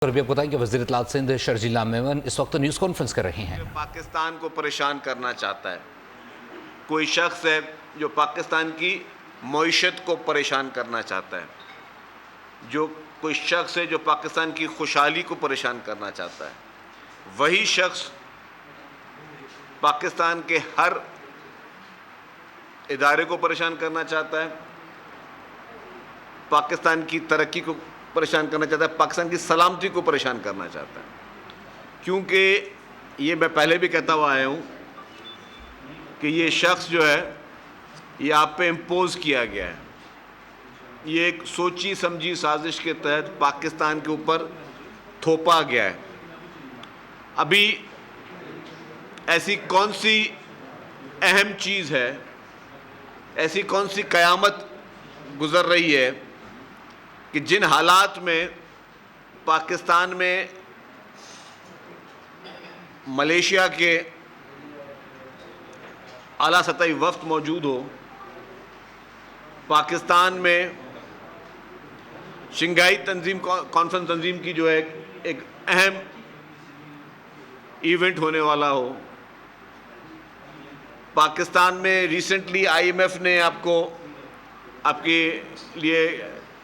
اور بھی آپ بتائیں کہ وزیر اطلاعات سندھ شرجیلا میمن اس وقت نیوز کانفرنس کر رہی ہیں۔ پاکستان کو پریشان کرنا چاہتا ہے، کوئی شخص ہے جو پاکستان کی معیشت کو پریشان کرنا چاہتا ہے، جو کوئی شخص ہے جو پاکستان کی خوشحالی کو پریشان کرنا چاہتا ہے، وہی شخص پاکستان کے ہر ادارے کو پریشان کرنا چاہتا ہے، پاکستان کی ترقی کو پریشان کرنا چاہتا ہے، پاکستان کی سلامتی کو پریشان کرنا چاہتا ہے۔ کیونکہ یہ میں پہلے بھی کہتا ہوا آیا ہوں کہ یہ شخص جو ہے یہ آپ پہ امپوز کیا گیا ہے، یہ ایک سوچی سمجھی سازش کے تحت پاکستان کے اوپر تھوپا گیا ہے۔ ابھی ایسی کون سی اہم چیز ہے، ایسی کون سی قیامت گزر رہی ہے کہ جن حالات میں پاکستان میں ملیشیا کے اعلیٰ سطحی وفد موجود ہو، پاکستان میں شنگھائی کانفرنس تنظیم کی جو ہے ایک اہم ایونٹ ہونے والا ہو، پاکستان میں ریسنٹلی آئی ایم ایف نے آپ کے لیے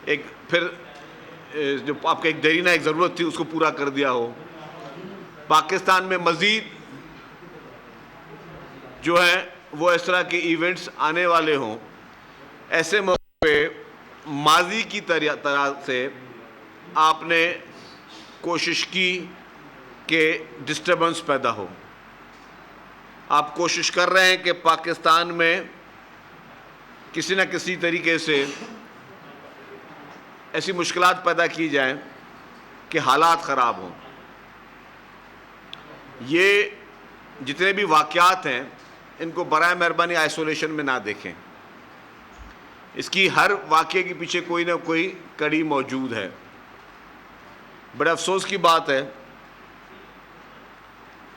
ایک پھر جو آپ کا ایک دیرینہ ایک ضرورت تھی اس کو پورا کر دیا ہو، پاکستان میں مزید جو ہے وہ اس طرح کے ایونٹس آنے والے ہوں، ایسے موقع پہ ماضی کی طرح سے آپ نے کوشش کی کہ ڈسٹربنس پیدا ہو۔ آپ کوشش کر رہے ہیں کہ پاکستان میں کسی نہ کسی طریقے سے ایسی مشکلات پیدا کی جائیں کہ حالات خراب ہوں۔ یہ جتنے بھی واقعات ہیں ان کو برائے مہربانی آئسولیشن میں نہ دیکھیں، اس کی ہر واقعے کے پیچھے کوئی نہ کوئی کڑی موجود ہے۔ بڑے افسوس کی بات ہے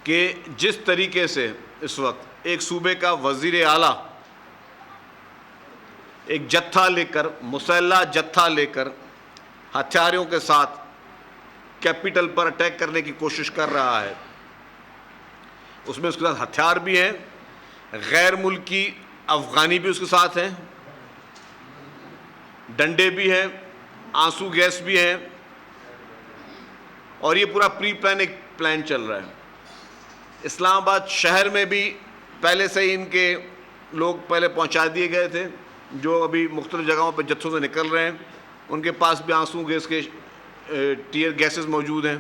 کہ جس طریقے سے اس وقت ایک صوبے کا وزیر اعلیٰ ایک جتھا لے کر، مسلح جتھا لے کر ہتھیاروں کے ساتھ کیپٹل پر اٹیک کرنے کی کوشش کر رہا ہے، اس میں اس کے ساتھ ہتھیار بھی ہیں، غیر ملکی افغانی بھی اس کے ساتھ ہیں، ڈنڈے بھی ہیں، آنسو گیس بھی ہیں، اور یہ پورا پری پلان ایک پلان چل رہا ہے۔ اسلام آباد شہر میں بھی پہلے سے ہی ان کے لوگ پہلے پہنچا دیے گئے تھے، جو ابھی مختلف جگہوں پہ جتھوں سے نکل رہے ہیں، ان کے پاس بھی آنسو گیس کے ٹیئر گیسز موجود ہیں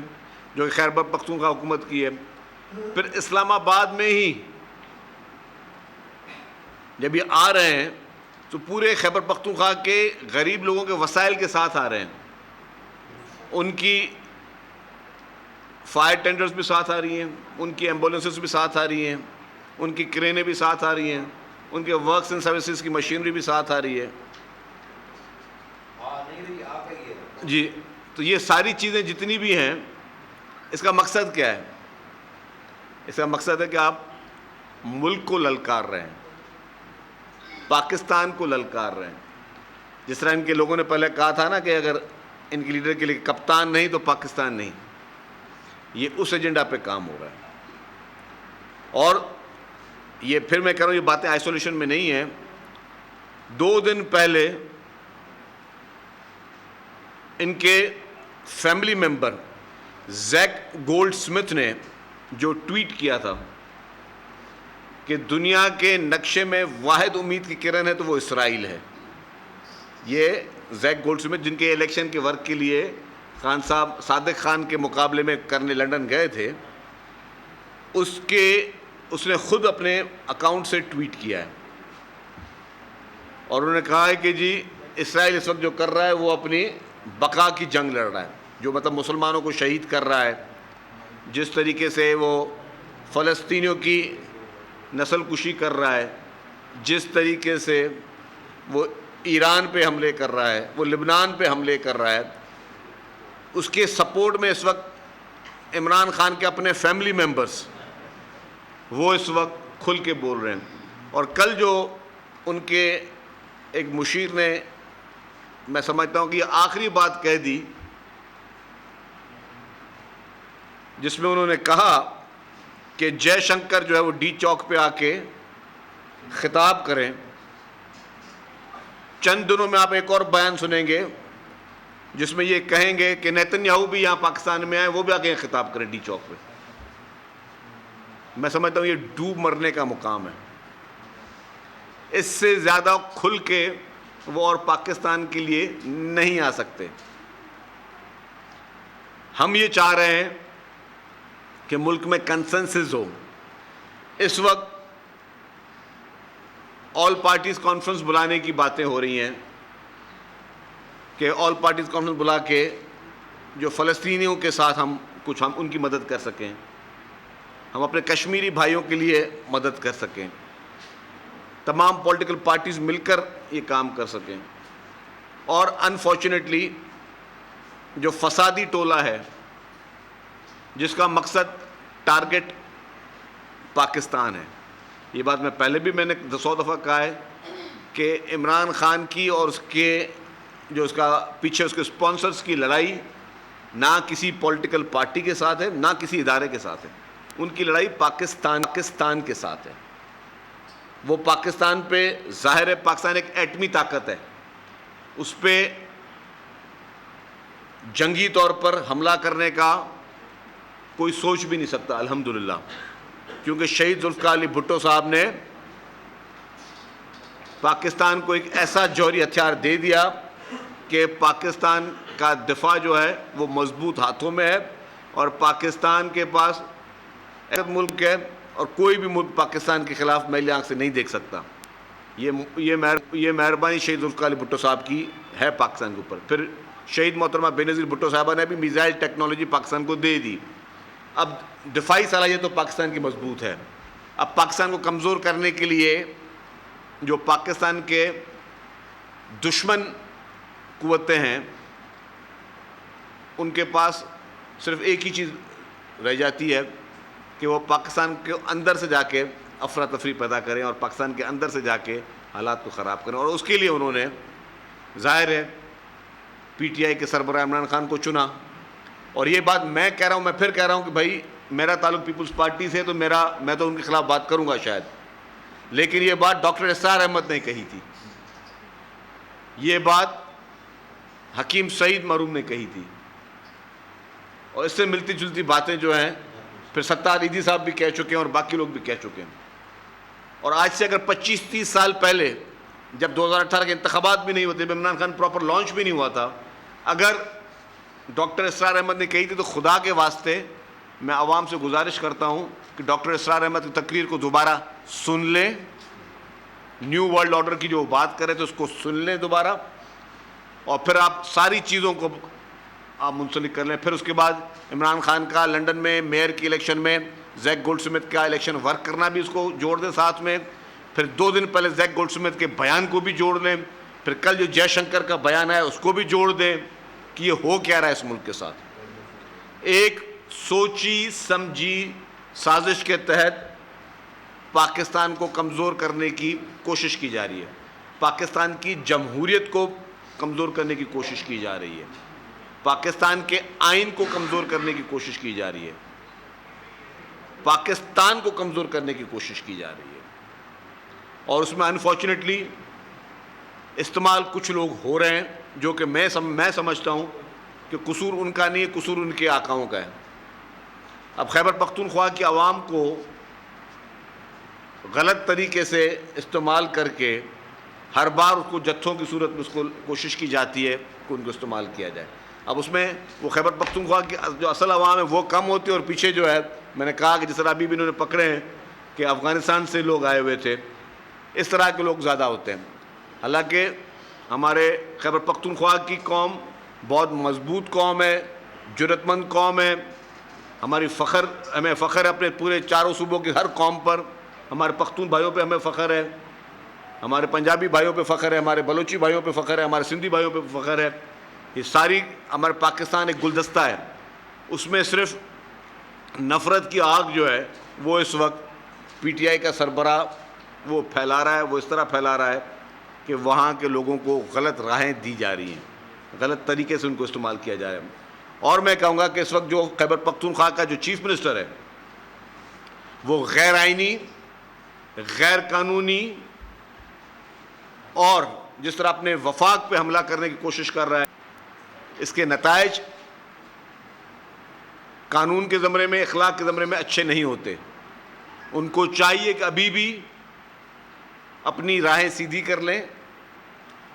جو کہ خیبر پختونخوا حکومت کی ہے۔ پھر اسلام آباد میں ہی جب یہ آ رہے ہیں تو پورے خیبر پختونخوا کے غریب لوگوں کے وسائل کے ساتھ آ رہے ہیں، ان کی فائر ٹینڈرز بھی ساتھ آ رہی ہیں، ان کی ایمبولینسز بھی ساتھ آ رہی ہیں، ان کی کرینیں بھی ساتھ آ رہی ہیں، ان کے ورکس اینڈ سروسز کی مشینری بھی ساتھ آ رہی ہے۔ جی، تو یہ ساری چیزیں جتنی بھی ہیں، اس کا مقصد کیا ہے؟ اس کا مقصد ہے کہ آپ ملک کو للکار رہے ہیں، پاکستان کو للکار رہے ہیں۔ جس طرح ان کے لوگوں نے پہلے کہا تھا نا کہ اگر ان کے لیڈر کے لیے کپتان نہیں تو پاکستان نہیں، یہ اس ایجنڈا پہ کام ہو رہا ہے۔ اور یہ پھر میں کہہ رہا ہوں یہ باتیں آئسولیشن میں نہیں ہیں۔ 2 دن پہلے ان کے فیملی ممبر زیک گولڈ سمتھ نے جو ٹویٹ کیا تھا کہ دنیا کے نقشے میں واحد امید کی کرن ہے تو وہ اسرائیل ہے، یہ زیک گولڈ سمتھ جن کے الیکشن کے ورک کے لیے خان صاحب صادق خان کے مقابلے میں کرنے لندن گئے تھے، اس نے خود اپنے اکاؤنٹ سے ٹویٹ کیا ہے، اور انہوں نے کہا ہے کہ جی اسرائیل اس وقت جو کر رہا ہے وہ اپنی بقا کی جنگ لڑ رہا ہے، جو مطلب مسلمانوں کو شہید کر رہا ہے، جس طریقے سے وہ فلسطینیوں کی نسل کشی کر رہا ہے، جس طریقے سے وہ ایران پہ حملے کر رہا ہے، وہ لبنان پہ حملے کر رہا ہے، اس کے سپورٹ میں اس وقت عمران خان کے اپنے فیملی ممبرز وہ اس وقت کھل کے بول رہے ہیں۔ اور کل جو ان کے ایک مشیر نے، میں سمجھتا ہوں کہ یہ آخری بات کہہ دی جس میں انہوں نے کہا کہ جے شنکر جو ہے وہ ڈی چوک پہ آ کے خطاب کریں. چند دنوں میں آپ ایک اور بیان سنیں گے جس میں یہ کہیں گے کہ نیتن یاہو بھی یہاں پاکستان میں آئے, وہ بھی آ کے خطاب کریں ڈی چوک پہ. میں سمجھتا ہوں یہ ڈوب مرنے کا مقام ہے. اس سے زیادہ کھل کے وہ اور پاکستان کے لیے نہیں آ سکتے. ہم یہ چاہ رہے ہیں کہ ملک میں کنسنسس ہو. اس وقت آل پارٹیز کانفرنس بلانے کی باتیں ہو رہی ہیں کہ آل پارٹیز کانفرنس بلا کے جو فلسطینیوں کے ساتھ ہم ان کی مدد کر سکیں, ہم اپنے کشمیری بھائیوں کے لیے مدد کر سکیں, تمام پولیٹیکل پارٹیز مل کر یہ کام کر سکیں. اور انفارچونیٹلی جو فسادی ٹولہ ہے جس کا مقصد ٹارگٹ پاکستان ہے, یہ بات میں پہلے بھی میں نے 100 دفعہ کہا ہے کہ عمران خان کی اور اس کے جو اس کا پیچھے اس کے اسپانسرز کی لڑائی نہ کسی پولیٹیکل پارٹی کے ساتھ ہے, نہ کسی ادارے کے ساتھ ہے. ان کی لڑائی پاکستان کے ساتھ ہے. وہ پاکستان پہ ظاہر ہے, پاکستان ایک ایٹمی طاقت ہے, اس پہ جنگی طور پر حملہ کرنے کا کوئی سوچ بھی نہیں سکتا الحمدللہ, کیونکہ شہید ذوالفقار علی بھٹو صاحب نے پاکستان کو ایک ایسا جوہری ہتھیار دے دیا کہ پاکستان کا دفاع جو ہے وہ مضبوط ہاتھوں میں ہے, اور پاکستان کے پاس ایک ملک ہے اور کوئی بھی ملک پاکستان کے خلاف میلی آنکھ سے نہیں دیکھ سکتا. یہ مہربانی شہید ذوالفقار علی بھٹو صاحب کی ہے پاکستان کے اوپر. پھر شہید محترمہ بے نظیر بھٹو صاحبہ نے بھی میزائل ٹیکنالوجی پاکستان کو دے دی. اب دفاعی صلاحیت تو پاکستان کی مضبوط ہے. اب پاکستان کو کمزور کرنے کے لیے جو پاکستان کے دشمن قوتیں ہیں ان کے پاس صرف ایک ہی چیز رہ جاتی ہے کہ وہ پاکستان کے اندر سے جا کے افراتفری پیدا کریں اور پاکستان کے اندر سے جا کے حالات کو خراب کریں. اور اس کے لیے انہوں نے ظاہر ہے پی ٹی آئی کے سربراہ عمران خان کو چنا. اور یہ بات میں کہہ رہا ہوں, میں پھر کہہ رہا ہوں کہ بھائی میرا تعلق پیپلز پارٹی سے تو میں تو ان کے خلاف بات کروں گا شاید, لیکن یہ بات ڈاکٹر اسرار احمد نے کہی تھی, یہ بات حکیم سعید مرحوم نے کہی تھی, اور اس سے ملتی جلتی باتیں جو ہیں پھر ستار ایدھی صاحب بھی کہہ چکے ہیں اور باقی لوگ بھی کہہ چکے ہیں. اور آج سے اگر 25-30 سال پہلے جب 2018 کے انتخابات بھی نہیں ہوتے, عمران خان پراپر لانچ بھی نہیں ہوا تھا, اگر ڈاکٹر اسرار احمد نے کہی تھی تو خدا کے واسطے میں عوام سے گزارش کرتا ہوں کہ ڈاکٹر اسرار احمد کی تقریر کو دوبارہ سن لیں, نیو ورلڈ آرڈر کی جو بات کرے تھے اس کو سن لیں دوبارہ, اور پھر آپ ساری چیزوں کو آپ منسلک کر لیں. پھر اس کے بعد عمران خان کا لنڈن میں میئر کی الیکشن میں زیک گولڈ سمتھ کا الیکشن ورک کرنا بھی اس کو جوڑ دیں ساتھ میں. پھر 2 دن پہلے زیک گولڈ سمتھ کے بیان کو بھی جوڑ لیں. پھر کل جو جے شنکر کا بیان ہے اس کو بھی جوڑ دیں کہ یہ ہو کیا رہا ہے اس ملک کے ساتھ. ایک سوچی سمجھی سازش کے تحت پاکستان کو کمزور کرنے کی کوشش کی جا رہی ہے, پاکستان کی جمہوریت کو کمزور کرنے کی کوشش کی جا رہی ہے, پاکستان کے آئین کو کمزور کرنے کی کوشش کی جا رہی ہے, پاکستان کو کمزور کرنے کی کوشش کی جا رہی ہے. اور اس میں انفارچونیٹلی استعمال کچھ لوگ ہو رہے ہیں جو کہ میں سمجھتا ہوں کہ قصور ان کا نہیں ہے, قصور ان کے آقاؤں کا ہے. اب خیبر پختونخوا کی عوام کو غلط طریقے سے استعمال کر کے ہر بار اس کو جتھوں کی صورت میں اس کو کوشش کی جاتی ہے کہ ان کو استعمال کیا جائے. اب اس میں وہ خیبر پختونخوا کی جو اصل عوام ہے وہ کم ہوتی ہے, اور پیچھے جو ہے میں نے کہا کہ جس طرح ابھی بھی انہوں نے پکڑے ہیں کہ افغانستان سے لوگ آئے ہوئے تھے, اس طرح کے لوگ زیادہ ہوتے ہیں. حالانکہ ہمارے خیبر پختونخوا کی قوم بہت مضبوط قوم ہے, جرأت مند قوم ہے, ہمیں فخر ہے اپنے پورے 4 صوبوں کی ہر قوم پر, ہمارے پختون بھائیوں پہ ہمیں فخر ہے, ہمارے پنجابی بھائیوں پہ فخر ہے, ہمارے بلوچی بھائیوں پہ فخر ہے, ہمارے سندھی بھائیوں پہ فخر ہے. یہ ساری ہمارے پاکستان ایک گلدستہ ہے, اس میں صرف نفرت کی آگ جو ہے وہ اس وقت پی ٹی آئی کا سربراہ وہ پھیلا رہا ہے, وہ اس طرح پھیلا رہا ہے کہ وہاں کے لوگوں کو غلط راہیں دی جا رہی ہیں, غلط طریقے سے ان کو استعمال کیا جا رہا ہے. اور میں کہوں گا کہ اس وقت جو خیبر پختونخوا کا جو چیف منسٹر ہے وہ غیر آئینی، غیر قانونی اور جس طرح اپنے وفاق پہ حملہ کرنے کی کوشش کر رہا ہے، اس کے نتائج قانون کے زمرے میں، اخلاق کے زمرے میں اچھے نہیں ہوتے. ان کو چاہیے کہ ابھی بھی اپنی راہیں سیدھی کر لیں.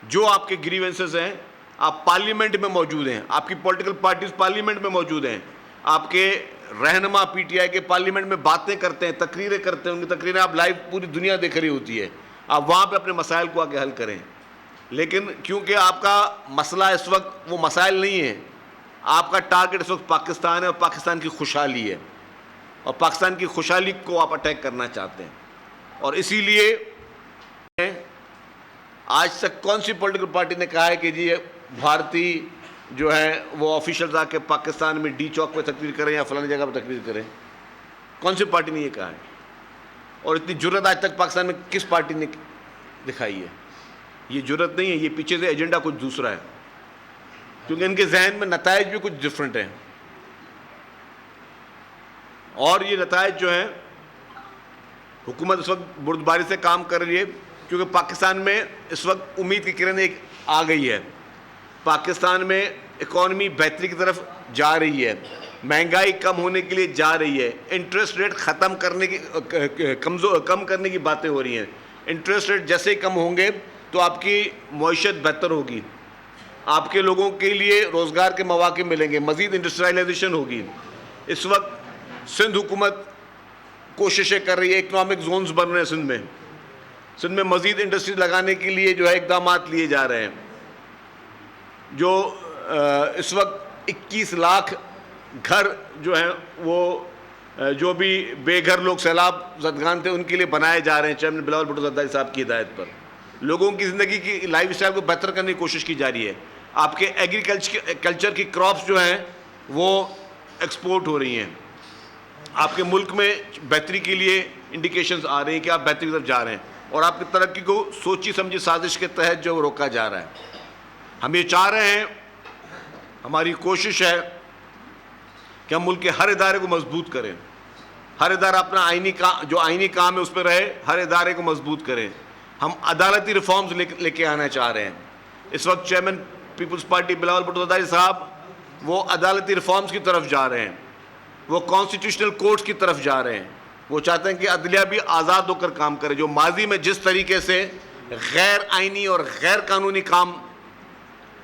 جو آپ کے گریونسز ہیں، آپ پارلیمنٹ میں موجود ہیں، آپ کی پولیٹیکل پارٹیز پارلیمنٹ میں موجود ہیں، آپ کے رہنما پی ٹی آئی کے پارلیمنٹ میں باتیں کرتے ہیں، تقریریں کرتے ہیں، ان کی تقریریں آپ لائیو پوری دنیا دیکھ رہی ہوتی ہے. آپ وہاں پہ اپنے مسائل کو آ کے حل کریں. لیکن کیونکہ آپ کا مسئلہ اس وقت وہ مسائل نہیں ہے، آپ کا ٹارگٹ اس وقت پاکستان ہے اور پاکستان کی خوشحالی ہے، اور پاکستان کی خوشحالی کو آپ اٹیک کرنا چاہتے ہیں. اور اسی لیے آج تک کون سی پولیٹیکل پارٹی نے کہا ہے کہ جی بھارتی جو ہے وہ آفیشلز آ کے پاکستان میں ڈی چوک پہ تقریر کریں یا فلانی جگہ پہ تقریر کریں؟ کون سی پارٹی نے یہ کہا ہے؟ اور اتنی جرت آج تک پاکستان میں کس پارٹی نے دکھائی ہے؟ یہ جرت نہیں ہے، یہ پیچھے سے ایجنڈا کچھ دوسرا ہے، کیونکہ ان کے ذہن میں نتائج بھی کچھ ڈفرینٹ ہیں. اور یہ نتائج جو ہیں، حکومت اس وقت بردباری سے کام کر رہی ہے، کیونکہ پاکستان میں اس وقت امید کی کرن ایک آ گئی ہے. پاکستان میں اکانومی بہتری کی طرف جا رہی ہے، مہنگائی کم ہونے کے لیے جا رہی ہے، انٹرسٹ ریٹ ختم کرنے کی کم کرنے کی باتیں ہو رہی ہیں. انٹرسٹ ریٹ جیسے ہی کم ہوں گے تو آپ کی معیشت بہتر ہوگی، آپ کے لوگوں کے لیے روزگار کے مواقع ملیں گے، مزید انڈسٹریلائزیشن ہوگی. اس وقت سندھ حکومت کوششیں کر رہی ہے، اکنامک زونز بن رہے ہیں سندھ میں مزید انڈسٹری لگانے کے لیے جو ہے اقدامات لیے جا رہے ہیں. جو اس وقت 21 لاکھ گھر جو ہیں وہ جو بھی بے گھر لوگ سیلاب زدگان تھے ان کے لیے بنائے جا رہے ہیں چیئرمین بلاول بھٹو زرداری صاحب کی ہدایت پر. لوگوں کی زندگی کی لائف اسٹائل کو بہتر کرنے کی کوشش کی جا رہی ہے. آپ کے ایگریکلچر کی کراپس جو ہیں وہ ایکسپورٹ ہو رہی ہیں. آپ کے ملک میں بہتری کے لیے انڈیکیشنز آ رہے ہیں کہ آپ بہتری کی طرف جا رہے ہیں، اور آپ کی ترقی کو سوچی سمجھی سازش کے تحت جو روکا جا رہا ہے. ہم یہ چاہ رہے ہیں، ہماری کوشش ہے کہ ہم ملک کے ہر ادارے کو مضبوط کریں، ہر ادارہ اپنا جو آئینی کام ہے اس پہ رہے، ہر ادارے کو مضبوط کریں. ہم عدالتی ریفارمز لے کے آنا چاہ رہے ہیں. اس وقت chairman Peoples Party Bilawal Bhutto Zardari صاحب وہ عدالتی ریفارمز کی طرف جا رہے ہیں، وہ کانسٹیٹیوشنل کورٹس کی طرف جا رہے ہیں. وہ چاہتے ہیں کہ عدلیہ بھی آزاد ہو کر کام کرے. جو ماضی میں جس طریقے سے غیر آئینی اور غیر قانونی کام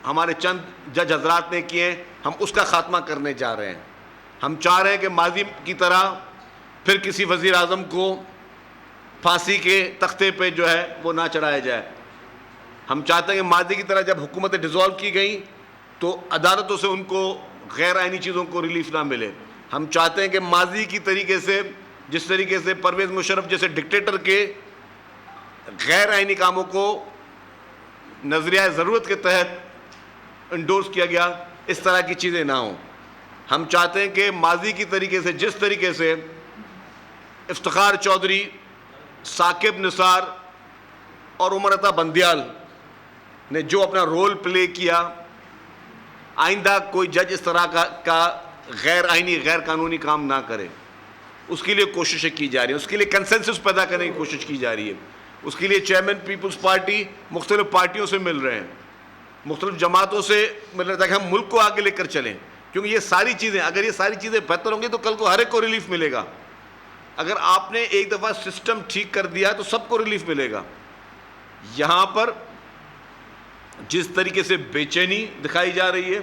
ہمارے چند جج حضرات نے کیے ہیں، ہم اس کا خاتمہ کرنے جا رہے ہیں. ہم چاہ رہے ہیں کہ ماضی کی طرح پھر کسی وزیر اعظم کو پھانسی کے تختے پہ جو ہے وہ نہ چڑھایا جائے. ہم چاہتے ہیں کہ ماضی کی طرح جب حکومتیں ڈیزالو کی گئیں تو عدالتوں سے ان کو غیر آئینی چیزوں کو ریلیف نہ ملے. ہم چاہتے ہیں کہ ماضی کی طریقے سے جس طریقے سے پرویز مشرف جیسے ڈکٹیٹر کے غیر آئینی کاموں کو نظریہ ضرورت کے تحت انڈورس کیا گیا، اس طرح کی چیزیں نہ ہوں. ہم چاہتے ہیں کہ ماضی کی طریقے سے جس طریقے سے افتخار چودھری، ثاقب نثار اور عمر عطا بندیال نے جو اپنا رول پلے کیا، آئندہ کوئی جج اس طرح کا غیر آئینی غیر قانونی کام نہ کرے. اس کے لیے کوششیں کی جا رہی ہیں، اس کے لیے کنسنسس پیدا کرنے کی کوشش کی جا رہی ہے. اس کے لیے چیئرمین پیپلز پارٹی مختلف پارٹیوں سے مل رہے ہیں، مختلف جماعتوں سے مل رہے ہیں تاکہ ہم ملک کو آگے لے کر چلیں. کیونکہ یہ ساری چیزیں، اگر یہ ساری چیزیں بہتر ہوں گی تو کل کو ہر ایک کو ریلیف ملے گا. اگر آپ نے ایک دفعہ سسٹم ٹھیک کر دیا تو سب کو ریلیف ملے گا. یہاں پر جس طریقے سے بے چینی دکھائی جا رہی ہے،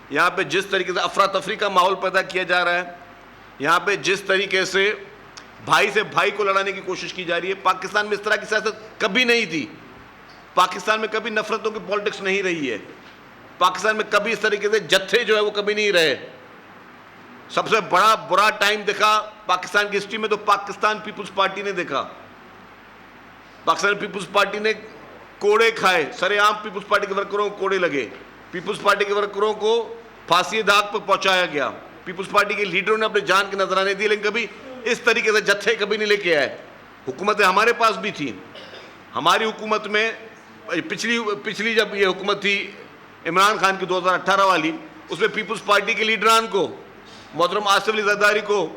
یہاں پہ جس طریقے سے افراتفری کا ماحول پیدا کیا جا رہا ہے، یہاں پہ جس طریقے سے بھائی سے بھائی کو لڑانے کی کوشش کی جا رہی ہے، پاکستان میں اس طرح کی سیاست کبھی نہیں تھی. پاکستان میں کبھی نفرتوں کی پالیٹکس نہیں رہی ہے. پاکستان میں کبھی اس طریقے سے جتھے جو ہے وہ کبھی نہیں رہے. سب سے بڑا برا ٹائم دیکھا پاکستان کی ہسٹری میں تو پاکستان پیپلز پارٹی نے دیکھا. پاکستان پیپلز پارٹی نے کوڑے کھائے، سرے عام پیپلز پارٹی کے ورکروں کو کوڑے لگے، پیپلز پارٹی کے ورکروں کو پھانسی داغ پر پہنچایا گیا، پیپلز پارٹی کے لیڈروں نے اپنے جان کے نذرانے دیے، لیکن کبھی اس طریقے سے جتھے کبھی نہیں لے کے آئے. حکومتیں ہمارے پاس بھی تھیں. ہماری حکومت میں پچھلی جب یہ حکومت تھی عمران خان کی 2018 والی، اس میں پیپلز پارٹی کے لیڈران کو, محترم آصف علی زرداری کو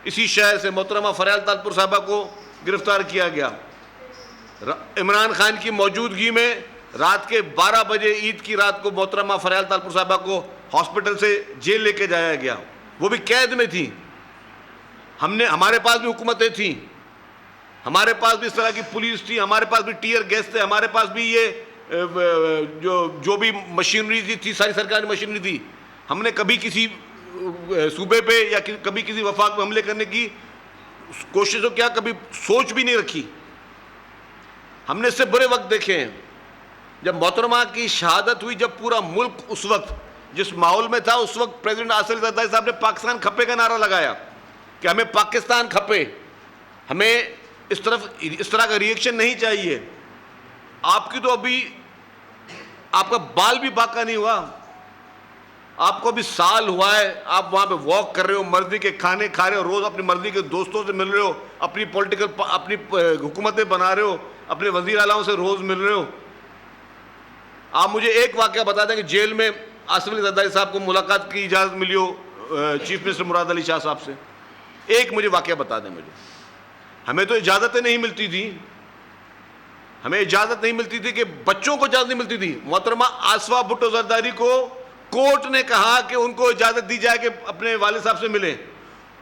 اسی شہر سے محترمہ فریال طالپور صاحبہ کو گرفتار کیا گیا. عمران خان کی موجودگی میں رات کے 12 بجے عید کی رات کو محترمہ فریال طالپور صاحبہ کو ہاسپٹل سے جیل لے کے جایا گیا, وہ بھی قید میں تھی. ہمارے پاس بھی حکومتیں تھیں, ہمارے پاس بھی اس طرح کی پولیس تھی, ہمارے پاس بھی ٹیئر گیس تھے, ہمارے پاس بھی یہ جو بھی مشینری تھی ساری سرکاری مشینری تھی. ہم نے کبھی کسی صوبے پہ یا کبھی کسی وفاق پہ حملے کرنے کی کوشش تو کیا کبھی سوچ بھی نہیں رکھی. ہم نے اس سے برے وقت دیکھے ہیں. جب محترمہ کی شہادت ہوئی, جب پورا ملک اس وقت جس ماحول میں تھا, اس وقت پریزیڈنٹ آصف علی زرداری صاحب نے پاکستان کھپے کا نعرہ لگایا کہ ہمیں پاکستان کھپے, ہمیں اس طرح کا ری ایکشن نہیں چاہیے. آپ کی تو ابھی آپ کا بال بھی باقا نہیں ہوا, آپ کو ابھی سال ہوا ہے, آپ وہاں پہ واک کر رہے ہو, مرضی کے کھانے کھا رہے ہو, روز اپنی مرضی کے دوستوں سے مل رہے ہو, اپنی اپنی حکومتیں بنا رہے ہو, اپنے وزیر اعلیٰ سے روز مل رہے ہو. آپ مجھے ایک واقعہ بتا دیں کہ جیل میں آصف علی زرداری صاحب کو ملاقات کی اجازت ملی ہو چیف منسٹر مراد علی شاہ صاحب سے. ایک مجھے واقعہ بتا دیں مجھے. ہمیں تو اجازتیں نہیں ملتی تھی, ہمیں اجازت نہیں ملتی تھی کہ بچوں کو اجازت نہیں ملتی تھی. محترمہ آصفہ بھٹو زرداری کو کورٹ نے کہا کہ ان کو اجازت دی جائے کہ اپنے والد صاحب سے ملیں.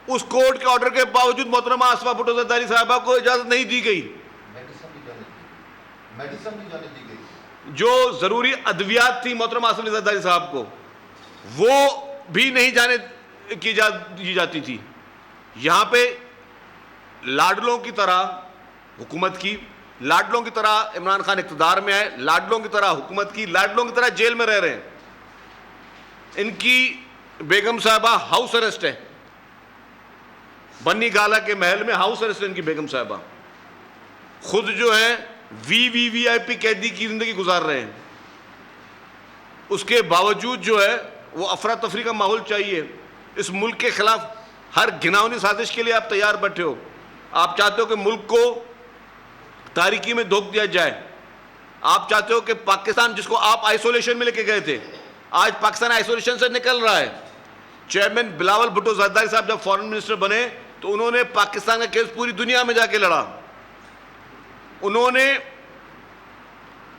اس کورٹ کے آرڈر کے باوجود محترمہ آصفہ بھٹو زرداری صاحبہ کو اجازت نہیں دی گئی. جو ضروری ادویات تھی محترمہ آصف علی زرداری صاحب کو, وہ بھی نہیں جانے کی اجازت دی جاتی تھی. یہاں پہ لاڈلوں کی طرح حکومت کی, لاڈلوں کی طرح عمران خان اقتدار میں آئے, لاڈلوں کی طرح حکومت کی, لاڈلوں کی طرح جیل میں رہ رہے ہیں. ان کی بیگم صاحبہ ہاؤس اریسٹ ہے, بنی گالا کے محل میں ہاؤس اریسٹ ہے ان کی بیگم صاحبہ. خود جو ہے وی آئی پی قیدی کی زندگی گزار رہے ہیں. اس کے باوجود جو ہے وہ افراتفری کا ماحول چاہیے. اس ملک کے خلاف ہر گھناؤنی سازش کے لیے آپ تیار بیٹھے ہو. آپ چاہتے ہو کہ ملک کو تاریکی میں دھوک دیا جائے. آپ چاہتے ہو کہ پاکستان جس کو آپ آئسولیشن میں لے کے گئے تھے, آج پاکستان آئسولیشن سے نکل رہا ہے. چیئرمین بلاول بھٹو زرداری صاحب جب فارن منسٹر بنے تو انہوں نے پاکستان کا کیس پوری دنیا میں جا کے لڑا. انہوں نے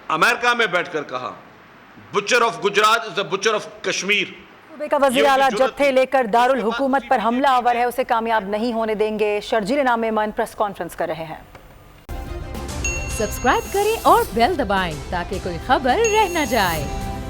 امریکہ میں بیٹھ کر کہا Butcher of Gujarat is the Butcher of Kashmir. صوبے کا وزیر اعلیٰ جتھے لے کر دارالحکومت پر حملہ آور ہے, اسے کامیاب نہیں ہونے دیں گے. شرجیل انعام ایمن پریس کانفرنس کر رہے ہیں. سبسکرائب کریں اور بیل دبائیں تاکہ کوئی خبر رہ نہ جائے.